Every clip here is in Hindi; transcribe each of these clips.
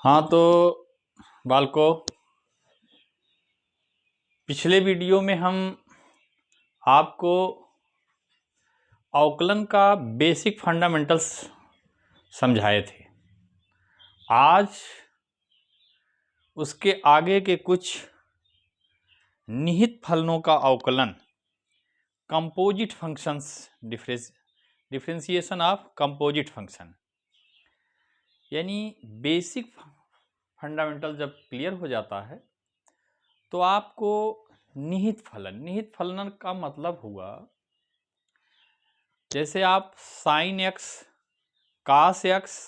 हाँ तो बालको, पिछले वीडियो में हम आपको अवकलन का बेसिक फंडामेंटल्स समझाए थे। आज उसके आगे के कुछ निहित फलनों का अवकलन, composite functions, differentiation of composite function, यानी बेसिक फंडामेंटल जब क्लियर हो जाता है तो आपको निहित फलन का मतलब हुआ, जैसे आप साइन एक्स, कास एक्स,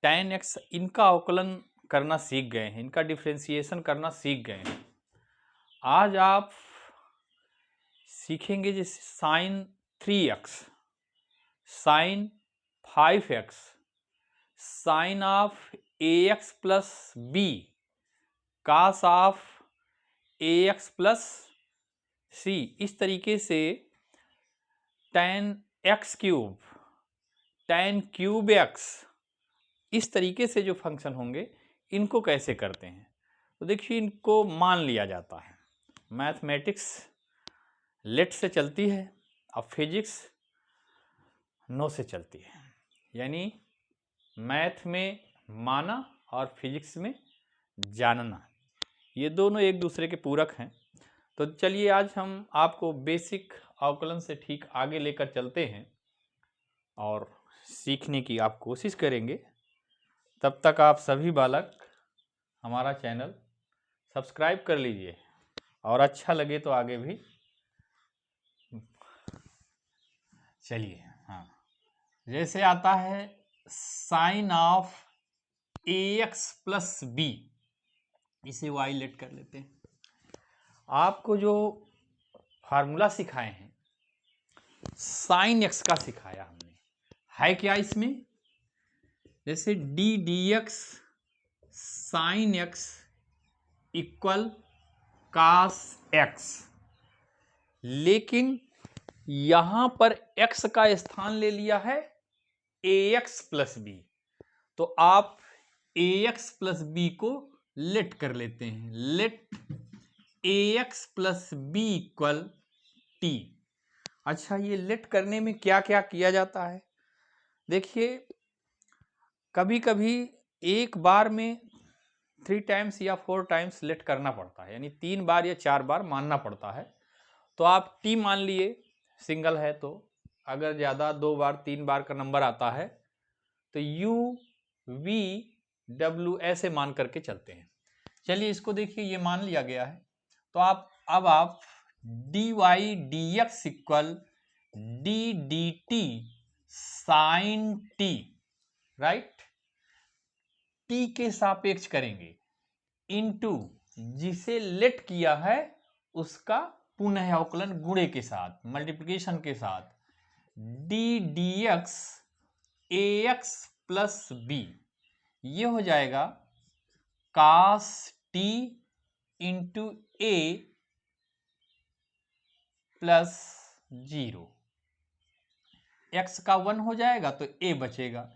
टैन एक्स, इनका अवकलन करना सीख गए हैं, इनका डिफरेंशिएशन करना सीख गए हैं। आज आप सीखेंगे जैसे sine 3x, sine 5x, sine of ax plus B, cos of ax plus C, इस तरीके से tan X cube, tan cube X, इस तरीके से जो फंक्शन होंगे इनको कैसे करते हैं। तो देखिए, इनको मान लिया जाता है। मैथमेटिक्स लेट से चलती है, अब फिजिक्स नो से चलती है, यानी मैथ में माना और फिजिक्स में जानना, ये दोनों एक दूसरे के पूरक हैं। तो चलिए आज हम आपको बेसिक अवकलन से ठीक आगे लेकर चलते हैं और सीखने की आप कोशिश करेंगे। तब तक आप सभी बालक हमारा चैनल सब्सक्राइब कर लीजिए और अच्छा लगे तो आगे भी चलिए। हाँ, जैसे आता है sine of ax plus B, इसे y लेट कर लेते हैं। आपको जो फार्मूला सिखाए हैं साइन एक्स का सिखाया हमने, है क्या इसमें, जैसे D D X sine X equal cos X, लेकिन यहां पर x का स्थान ले लिया है ax प्लस बी, तो आप ax प्लस बी को लेट कर लेते हैं, let ax plus B equal T. अच्छा, ये लेट करने में क्या क्या किया जाता है, देखिए कभी कभी एक बार में 3 टाइम्स या 4 टाइम्स लेट करना पड़ता है, यानी 3 बार या 4 बार मानना पड़ता है। तो आप टी मान लिए, सिंगल है तो, अगर ज़्यादा 2 बार 3 बार का नंबर आता है तो यू वी डब्ल्यू ऐसे मान करके चलते हैं। चलिए इसको देखिए, ये मान लिया गया है, तो आप D Y D X equal D D T sine T, right, T के सापेक्ष करेंगे, इनटू जिसे लेट किया है उसका पुनः अवकलन गुणे के साथ, मल्टीप्लिकेशन के साथ, डी डी एक्स ए एक्स प्लस बी, ये हो जाएगा कास टी इंटू ए प्लस 0। एक्स का 1 हो जाएगा तो ए बचेगा,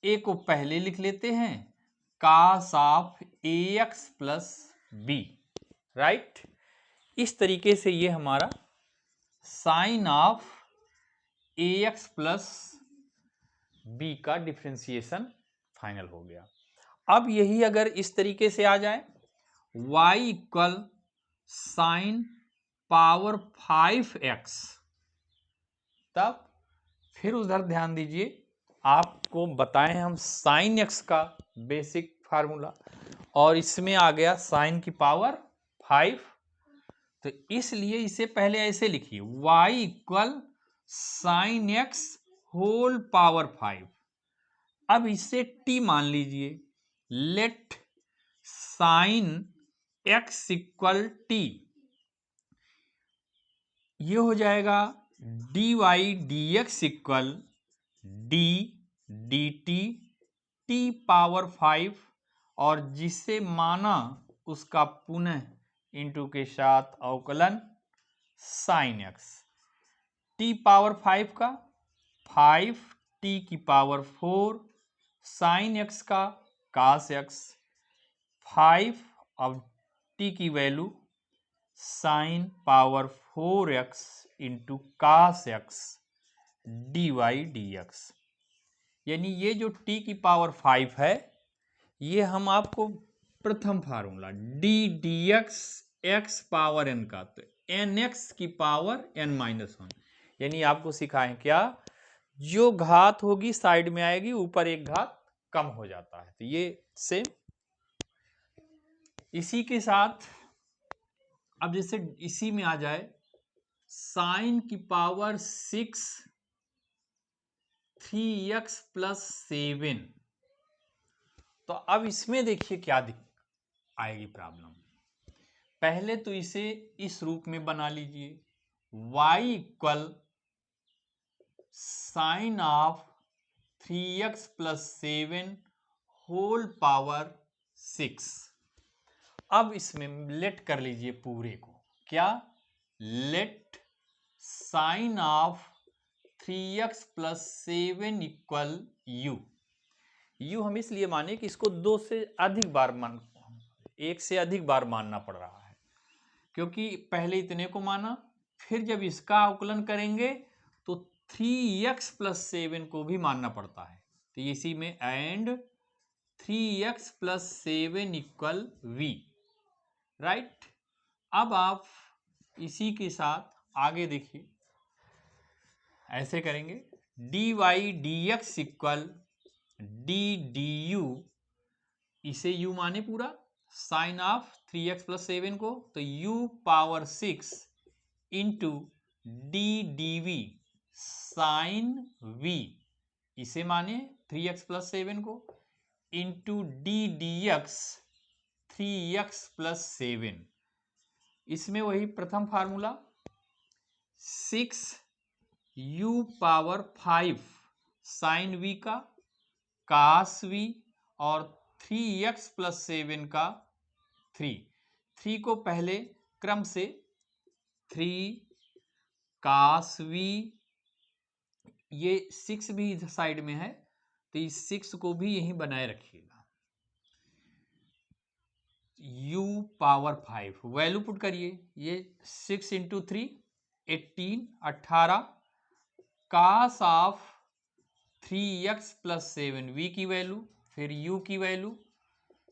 ए को पहले लिख लेते हैं, cos of A X plus B, right. इस तरीके से ये हमारा sine of A X plus B का डिफरेंशिएशन फाइनल हो गया। अब यही अगर इस तरीके से आ जाए, y equal sine power 5x, तब फिर उधर ध्यान दीजिए, आपको बताएं हम साइन x का बेसिक फार्मूला, और इसमें आ गया साइन की पावर 5, तो इसलिए इसे पहले ऐसे लिखिए, y equal sine X whole power 5। अब इसे t मान लीजिए, let sine x equal T, ये हो जाएगा D Y D X equal D D T T power 5, और जिसे माना उसका पुनः इंटू के साथ अवकलन साइन एक्स, टी पावर 5 का 5 टी की पावर 4 साइन एक्स का cos x, 5 अब t की value sin power 4x into cos x dy dx। यानी ये जो t की पावर 5 है, ये हम आपको प्रथम formula d dx x power n का, तो nx की पावर n-1, यानी आपको सिखाएं क्या, जो घात होगी साइड में आएगी, ऊपर एक घात कम हो जाता है। तो ये सेम इसी के साथ अब जैसे इसी में आ जाए साइन की पावर 6 3x प्लस 7, तो अब इसमें देखिए क्या आएगी प्रॉब्लम। पहले तो इसे इस रूप में बना लीजिए, y equal sine of 3x plus 7 whole power 6। अब इसमें लेट कर लीजिए पूरे को, क्या, let sine of 3x plus 7 equal u हम इसलिए माने कि इसको एक से अधिक बार मानना पड़ रहा है, क्योंकि पहले इतने को माना, फिर जब इसका अवकलन करेंगे तो 3x प्लस 7 को भी मानना पड़ता है। तो इसी में and 3x plus 7 equal v, right. अब आप इसी के साथ आगे देखिए, ऐसे करेंगे dy dx equal d du, इसे u माने पूरा साइन ऑफ 3x प्लस 7 को, तो u power 6 into d dv sine v, इसे माने 3x प्लस 7 को, into d dx 3x plus 7, इसमें वही प्रथम formula 6 u power 5 sine v का कास v और 3x प्लस 7 का 3 को पहले क्रम से 3 कास v, ये 6 भी इधर साइड में है, तो इस 6 को भी यहीं बनाए रखिएगा। u पावर 5 वैल्यू पुट करिए, ये 6 into 3 18 cos of 3x plus 7 v की वैल्यू, फिर u की value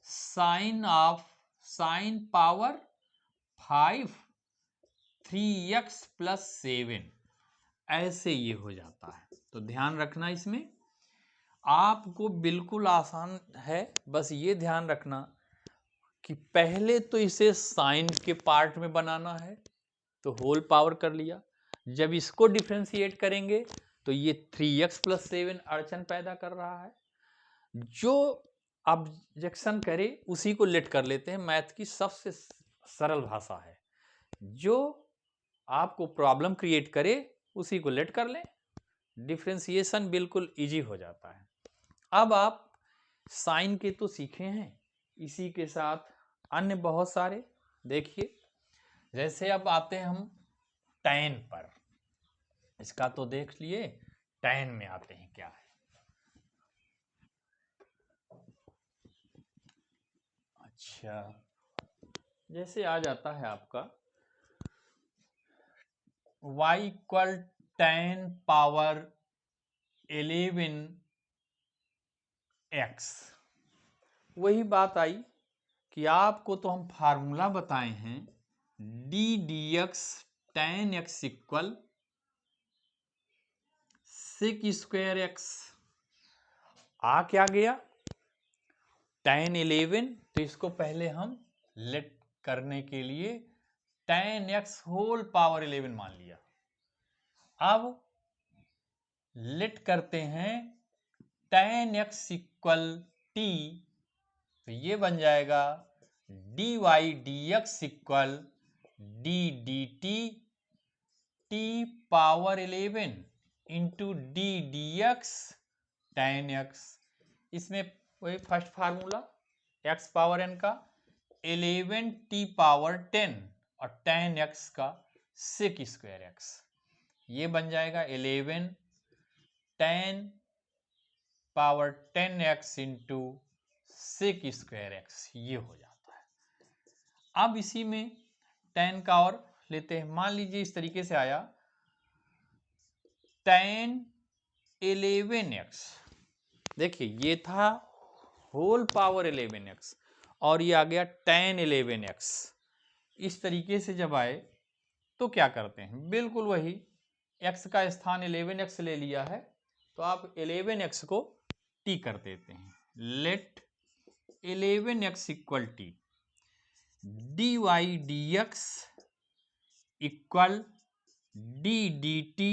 sine of sine power 5 3x plus 7, ऐसे ये हो जाता है। तो ध्यान रखना, इसमें आपको बिल्कुल आसान है, बस ये ध्यान रखना कि पहले तो इसे साइन के पार्ट में बनाना है, तो होल पावर कर लिया, जब इसको डिफरेंशिएट करेंगे तो ये 3x प्लस 7 अड़चन पैदा कर रहा है। जो ऑब्जेक्शन करे उसी को लेट कर लेते हैं, मैथ की सबसे सरल भाषा है, जो आपको प्रॉब्लम क्रिएट करे उसी को लेट कर लें, डिफरेंशिएशन बिल्कुल इजी हो जाता है। अब आप साइन के तो सीखे हैं, इसी के साथ अन्य बहुत सारे देखिए, जैसे अब आते हैं हम टैन पर, इसका तो देख लिए, टैन में आते हैं क्या है। अच्छा, जैसे आ जाता है आपका y equal tan power 11x, वही बात आई कि आपको तो हम फार्मूला बताए हैं d dx tan x equal sec square x, आ क्या गया टैन 11, तो इसको पहले हम लेट करने के लिए टैन x होल पावर 11 मान लिया। अब लेट करते हैं टैन x इक्वल t, तो ये बन जाएगा dy dx equal d dt t power 11 into d dx tan x, इसमें वही first formula x power n का 11 t पावर 10 और टैन x का सेक स्क्वायर x, ये बन जाएगा 11 10 power 10x into sec square X, ये हो जाता है। अब इसी में tan का और लेते हैं। मान लीजिए इस तरीके से आया tan 11x, देखिए ये था होल पावर 11x और ये आ गया tan 11x। इस तरीके से जब आए तो क्या करते हैं, बिल्कुल वही x का स्थान 11x ले लिया है तो आप 11x को t कर देते हैं। Let 11x equal T dy dx equal d dt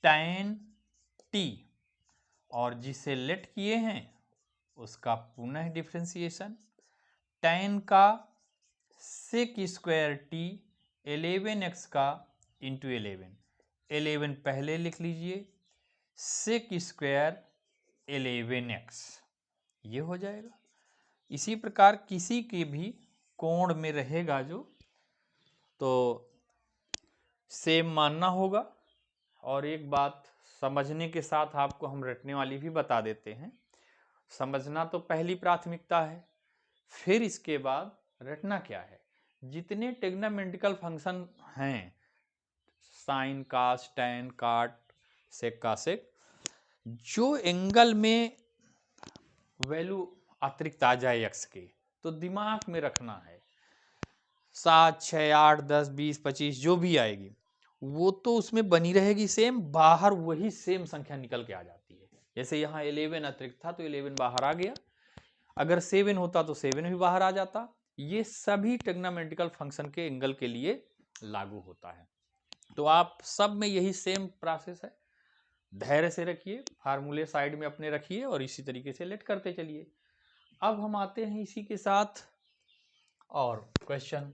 tan t, और जिसे लेट किए हैं उसका पुनः डिफ्रेंसिएशन tan का सेक स्क्वायर टी 11x का इंटू 11 पहले लिख लीजिए, सेक स्क्वायर 11x, ये हो जाएगा। इसी प्रकार किसी के भी कोण में रहेगा जो, तो सेम मानना होगा। और एक बात समझने के साथ आपको हम रटने वाली भी बता देते हैं। समझना तो पहली प्राथमिकता है, फिर इसके बाद रटना क्या है। जितने ट्रिग्नोमेट्रिकल फंक्शन हैं, साइन कास टैन काट सेक कासेक, जो एंगल में वैल्यू अतिरिक्त आ जाए एक्स के, तो दिमाग में रखना है 7, 6, 8, 10, 20, 25 जो भी आएगी वो तो उसमें बनी रहेगी सेम, बाहर वही सेम संख्या निकल के आ जाती है। जैसे यहाँ 11 अतिरिक्त था तो 11 बाहर आ गया, अगर 7 होता तो 7 भी बाहर आ जाता। ये सभी ट्रिग्नोमेट्रिकल फंक्शन के एंगल के लिए लागू होता है। तो आप सब में यही सेम प्रोसेस है। धैर्य से रखिए, फार्मूले साइड में अपने रखिए और इसी तरीके से लेट करते चलिए। अब हम आते हैं इसी के साथ और क्वेश्चन।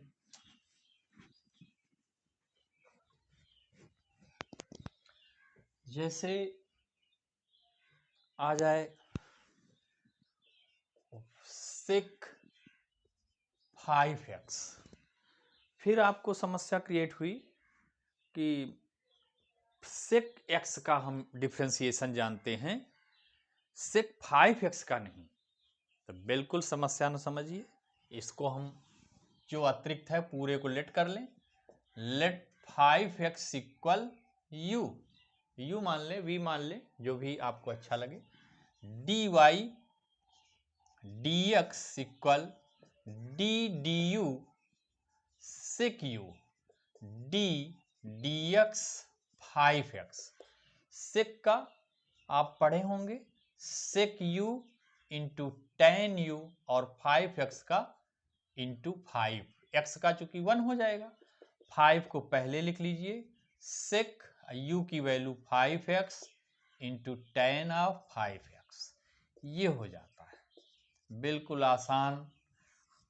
जैसे आ जाए सेक 5x, फिर आपको समस्या क्रिएट हुई कि सेक x का हम डिफ्रेंसिएशन जानते हैं, सेक 5x का नहीं। तो बिल्कुल समस्या न समझिए, इसको हम जो अतिरिक्त है पूरे को लेट कर लें। लेट 5x इक्वल यू मान ले, v मान ले, जो भी आपको अच्छा लगे। dy dx equal d du सेक u d dx 5x। सेक का आप पढ़े होंगे, सेक u इंटू टेन यू और 5x का इंटू 5, x का चूंकि 1 हो जाएगा, 5 को पहले लिख लीजिए, सेक u की value 5x into ten of 5x, ये हो जाता है। बिल्कुल आसान।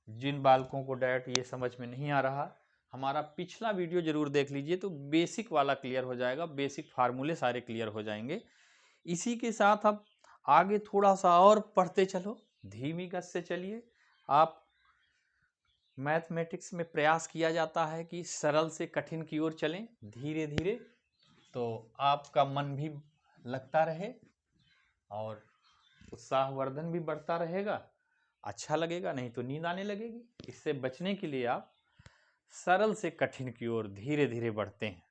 जिन बालकों को डायरेक्ट ये समझ में नहीं आ रहा, हमारा पिछला वीडियो जरूर देख लीजिए तो बेसिक वाला क्लियर हो जाएगा, बेसिक फार्मूले सारे क्लियर हो जाएंगे। इसी के साथ अब आगे थोड़ा सा और पढ़ते चलो, धीमी गति से चलिए। आप मैथमेटिक्स में प्रयास किया जाता है कि सरल से कठिन की ओर चलें धीरे धीरे, तो आपका मन भी लगता रहे और उत्साहवर्धन भी बढ़ता रहेगा, अच्छा लगेगा, नहीं तो नींद आने लगेगी। इससे बचने के लिए आप सरल से कठिन की ओर धीरे धीरे बढ़ते हैं।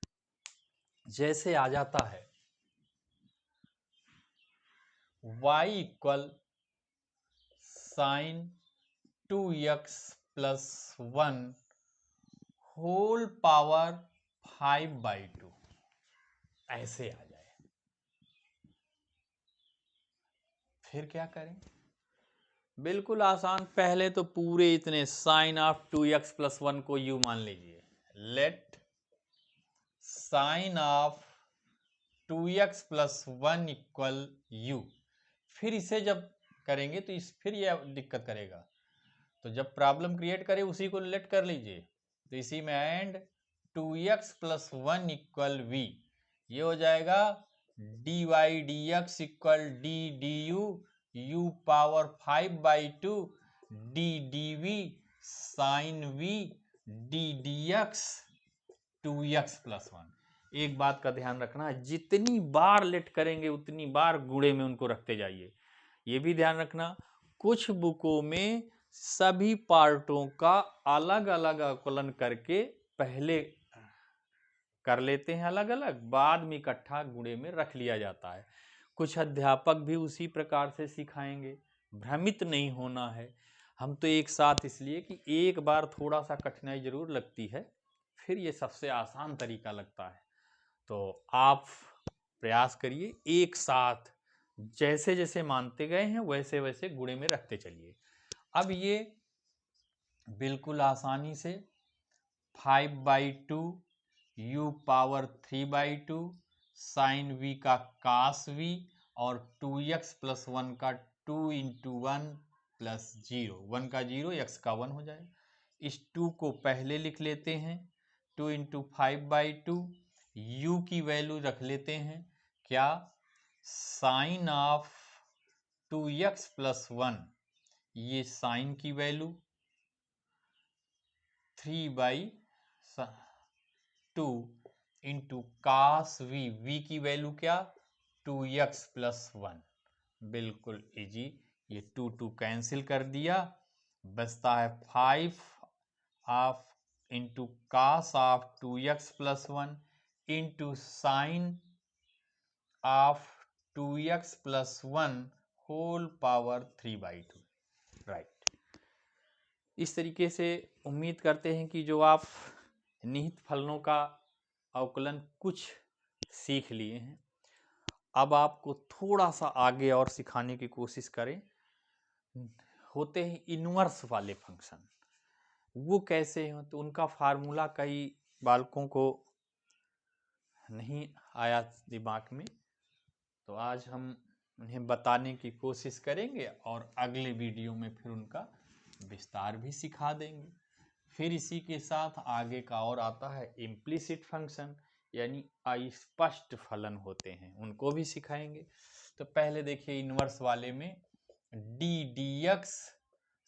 जैसे आ जाता है y equal sine 2x plus 1 whole power 5/2, ऐसे आ जाए, फिर क्या करें। बिल्कुल आसान। पहले तो पूरे इतने साइन ऑफ 2x प्लस 1 को u मान लीजिए। Let sine of 2x plus 1 equal u। फिर इसे जब करेंगे तो फिर यह दिक्कत करेगा, तो जब प्रॉब्लम क्रिएट करे उसी को लेट कर लीजिए। तो इसी में and 2x plus 1 equal v, ये हो जाएगा dy dx equal d du u power 5/2 d dv sine v d dx 2x plus 1। एक बात का ध्यान रखना, जितनी बार लेट करेंगे उतनी बार गुणे में उनको रखते जाइए। ये भी ध्यान रखना, कुछ बुकों में सभी पार्टों का अलग अलग आकलन करके पहले कर लेते हैं अलग अलग, बाद में इकट्ठा गुणे में रख लिया जाता है। कुछ अध्यापक भी उसी प्रकार से सिखाएंगे, भ्रमित नहीं होना है। हम तो एक साथ इसलिए कि एक बार थोड़ा सा कठिनाई जरूर लगती है, फिर ये सबसे आसान तरीका लगता है। तो आप प्रयास करिए, एक साथ जैसे जैसे मानते गए हैं वैसे वैसे गुणे में रखते चलिए। अब ये बिल्कुल आसानी से 5/2 u पावर 3/2 साइन v का कास v और 2x + 1 का 2 × 1 + 0, 1 का 0 x का 1 हो जाए। इस 2 को पहले लिख लेते हैं, 2 × 5/2, u की वैल्यू रख लेते हैं क्या, साइन ऑफ 2x + 1, ये साइन की value 3/2 into cos v, v की वैल्यू क्या 2x + 1, बिल्कुल इजी। ये 2 कैंसिल कर दिया, बचता है 5 of into cos of 2x + 1 इंटू sine of 2x + 1 whole power 3/2, right. इस तरीके से उम्मीद करते हैं कि जो आप निहित फलनों का अवकलन कुछ सीख लिए हैं, अब आपको थोड़ा सा आगे और सिखाने की कोशिश करें। होते हैं इनवर्स वाले फंक्शन, वो कैसे हैं, तो उनका फार्मूला कई बालकों को नहीं आया दिमाग में, तो आज हम उन्हें बताने की कोशिश करेंगे और अगले वीडियो में फिर उनका विस्तार भी सिखा देंगे। फिर इसी के साथ आगे का और आता है इम्प्लिसिट फंक्शन, यानी अस्पष्ट फलन होते हैं, उनको भी सिखाएंगे। तो पहले देखिए इनवर्स वाले में ddx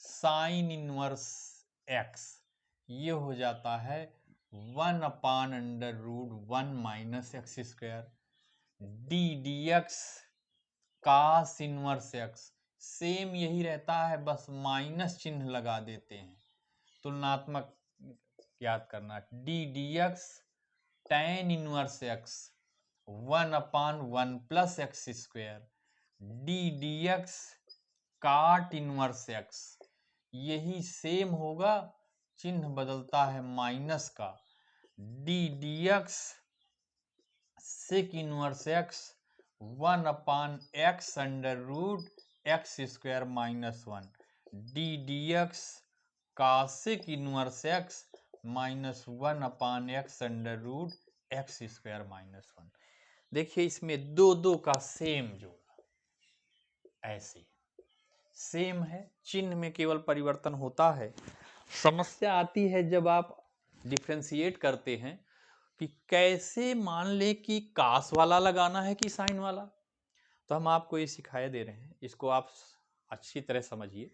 साइन इनवर्स x, ये हो जाता है 1/√1 - x²। ddx कास इनवर्स x, सेम यही रहता है, बस माइनस चिन्ह लगा देते हैं, तुलनात्मक याद करना। ddx tan inverse x 1/1 + x²। ddx cot inverse x, यही सेम होगा, चिन्ह बदलता है माइनस का। ddx sec inverse x 1/x√x² - 1। ddx cosec inverse x -1/x√x² - 1। देखिए इसमें दो का सेम जोड़ा, ऐसे सेम है, चिन्ह में केवल परिवर्तन होता है। समस्या आती है जब आप डिफ्रेंशिएट करते हैं कि कैसे मान ले कि कास वाला लगाना है कि साइन वाला, तो हम आपको ये सिखाए दे रहे हैं, इसको आप अच्छी तरह समझिए।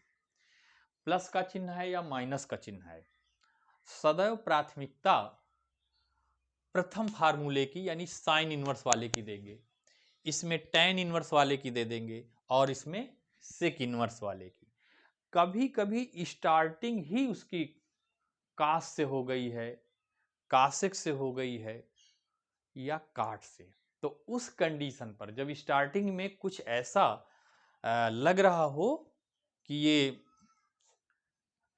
प्लस का चिन्ह है या माइनस का चिन्ह है, सदैव प्राथमिकता प्रथम फार्मूले की यानी साइन इनवर्स वाले की देंगे, इसमें टैन इनवर्स वाले की दे देंगे और इसमें सेक इनवर्स वाले की। कभी कभी स्टार्टिंग ही उसकी कास से हो गई है, कासेक से हो गई है या काट से, तो उस कंडीशन पर जब स्टार्टिंग में कुछ ऐसा लग रहा हो कि ये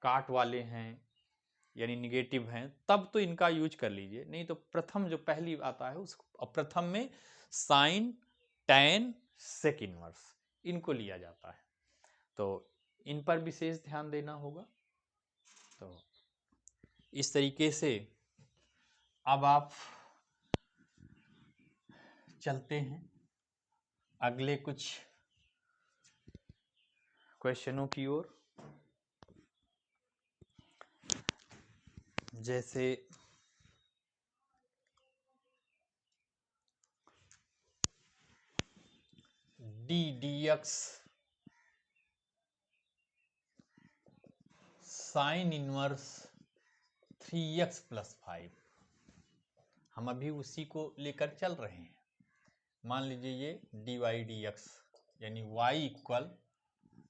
काट वाले हैं यानी निगेटिव हैं, तब तो इनका यूज कर लीजिए, नहीं तो प्रथम जो पहली आता है उसको, प्रथम में साइन टैन सेक इनवर्स इनको लिया जाता है, तो इन पर विशेष ध्यान देना होगा। तो इस तरीके से अब आप चलते हैं अगले कुछ क्वेश्चनों की ओर। जैसे ddx साइन इनवर्स 3x + 5, हम अभी उसी को लेकर चल रहे हैं। मान लीजिए ये dy dx यानी y equal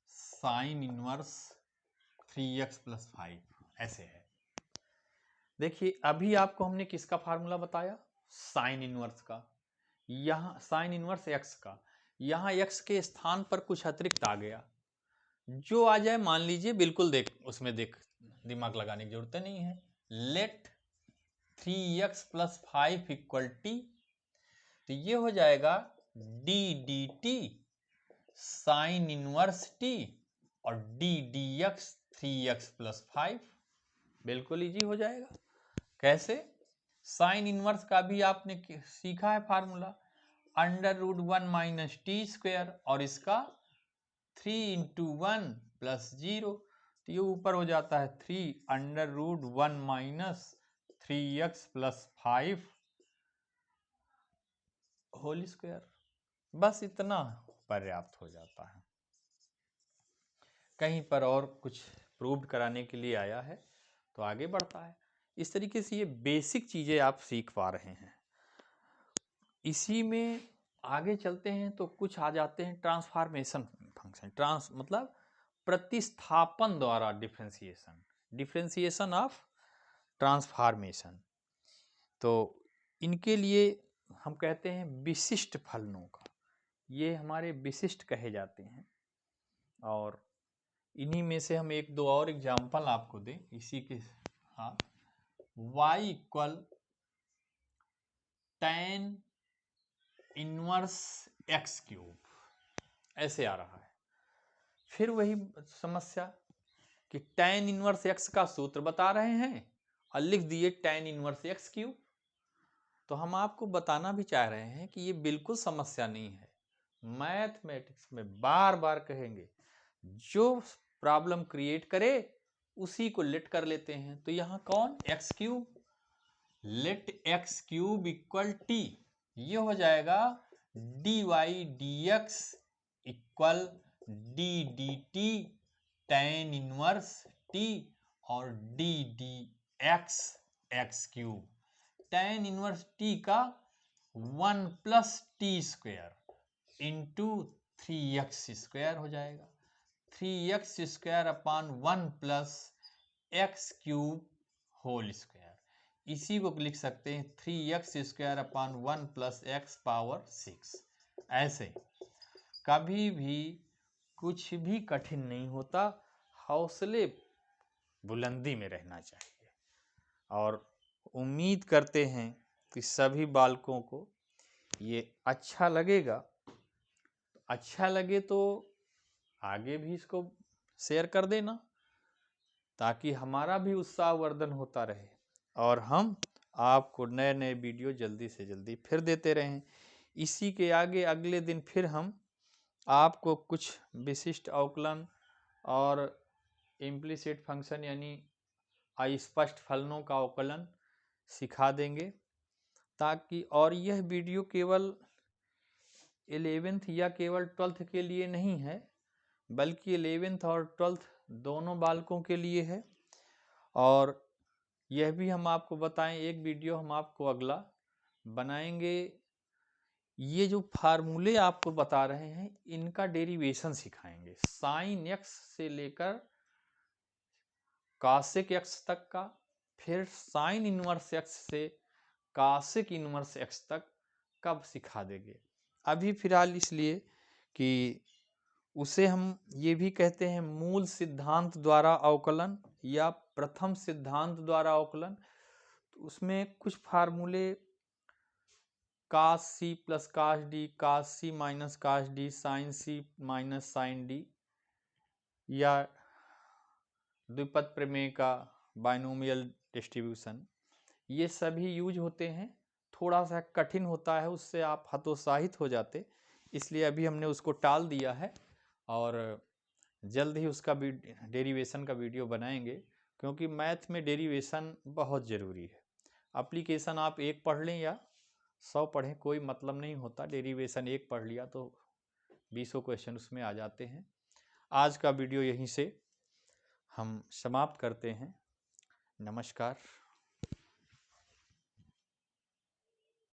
sine inverse 3x plus 5 ऐसे है। देखिए अभी आपको हमने किसका फार्मूला बताया, साइन इनवर्स का, यहाँ साइन इनवर्स x का, यहाँ x के स्थान पर कुछ अतिरिक्त आ गया, जो आ जाए मान लीजिए, बिल्कुल उसमें दिमाग लगाने की जरूरत नहीं है। Late 3x plus 5 equal T, तो ये हो जाएगा d dt sine inverse t और d dx 3x प्लस 5, बिल्कुल इजी हो जाएगा। कैसे, साइन इनवर्स का भी आपने सीखा है formula, under root 1 minus T square और इसका 3 इंटू 1 प्लस 0, तो ये ऊपर हो जाता है 3 under root 1 minus 3x plus 5 whole square. बस इतना पर्याप्त हो जाता है। कहीं पर और कुछ प्रूव कराने के लिए आया है तो आगे बढ़ता है। इस तरीके से ये बेसिक चीजें आप सीख पा रहे हैं। इसी में आगे चलते हैं तो कुछ आ जाते हैं ट्रांसफॉर्मेशन फंक्शन, मतलब प्रतिस्थापन द्वारा डिफरेंशिएशन, डिफरेंशिएशन ऑफ ट्रांसफॉर्मेशन। तो इनके लिए हम कहते हैं विशिष्ट फलनों का, ये हमारे विशिष्ट कहे जाते हैं। और इन्हीं में से हम एक दो और एग्जाम्पल आपको दें इसी के। हाँ, y equal tan inverse x cube ऐसे आ रहा है। फिर वही समस्या कि tan इनवर्स x का सूत्र बता रहे हैं और लिख दिए tan इनवर्स x क्यूब। तो हम आपको बताना भी चाह रहे हैं कि ये बिल्कुल समस्या नहीं है। मैथमेटिक्स में बार बार कहेंगे, जो प्रॉब्लम क्रिएट करे उसी को लेट कर लेते हैं। तो यहाँ कौन, X cube, let X cube equal T, ये हो जाएगा D Y D X equal D D T tan inverse T और D D X X cube, tan inverse T का 1 plus T square into 3x square हो जाएगा, 3x square upon 1 plus X cube whole square. इसी को लिख सकते हैं 3x square upon 1 plus X power 6। ऐसे कभी भी कुछ भी कठिन नहीं होता, हौसले बुलंदी में रहना चाहिए। और उम्मीद करते हैं कि सभी बालकों को ये अच्छा लगेगा। अच्छा लगे तो आगे भी इसको शेयर कर देना, ताकि हमारा भी उत्साहवर्धन होता रहे और हम आपको नए नए वीडियो जल्दी से जल्दी फिर देते रहें। इसी के आगे अगले दिन फिर हम आपको कुछ विशिष्ट अवकलन और इम्प्लिसिट फंक्शन यानी अस्पष्ट फलनों का अवकलन सिखा देंगे, ताकि और यह वीडियो केवल 11th या केवल 12th के लिए नहीं है, बल्कि 11th और 12th दोनों बालकों के लिए है। और यह भी हम आपको बताएं, एक वीडियो हम आपको अगला बनाएंगे, ये जो फार्मूले आपको बता रहे हैं इनका डेरिवेशन सिखाएंगे, साइन एक्स से लेकर कासिक एक्स तक का, फिर साइन इनवर्स एक्स से कासिक इनवर्स एक्स तक कब सिखा देंगे। अभी फिलहाल इसलिए कि उसे हम ये भी कहते हैं मूल सिद्धांत द्वारा अवकलन या प्रथम सिद्धांत द्वारा अवकलन। तो उसमें कुछ फार्मूले कास सी प्लस कास डी, कास सी माइनस कास डी, साइन सी माइनस साइन डी, या द्विपद प्रमेय का बाइनोमियल डिस्ट्रीब्यूशन, ये सभी यूज होते हैं। थोड़ा सा कठिन होता है, उससे आप हतोत्साहित हो जाते, इसलिए अभी हमने उसको टाल दिया है और जल्द ही उसका भी डेरिवेशन का वीडियो बनाएंगे, क्योंकि मैथ में डेरिवेशन बहुत ज़रूरी है। एप्लीकेशन आप एक पढ़ लें या 100 पढ़ें, कोई मतलब नहीं होता। डेरिवेशन एक पढ़ लिया तो 20 क्वेश्चन उसमें आ जाते हैं। आज का वीडियो यहीं से हम समाप्त करते हैं। नमस्कार।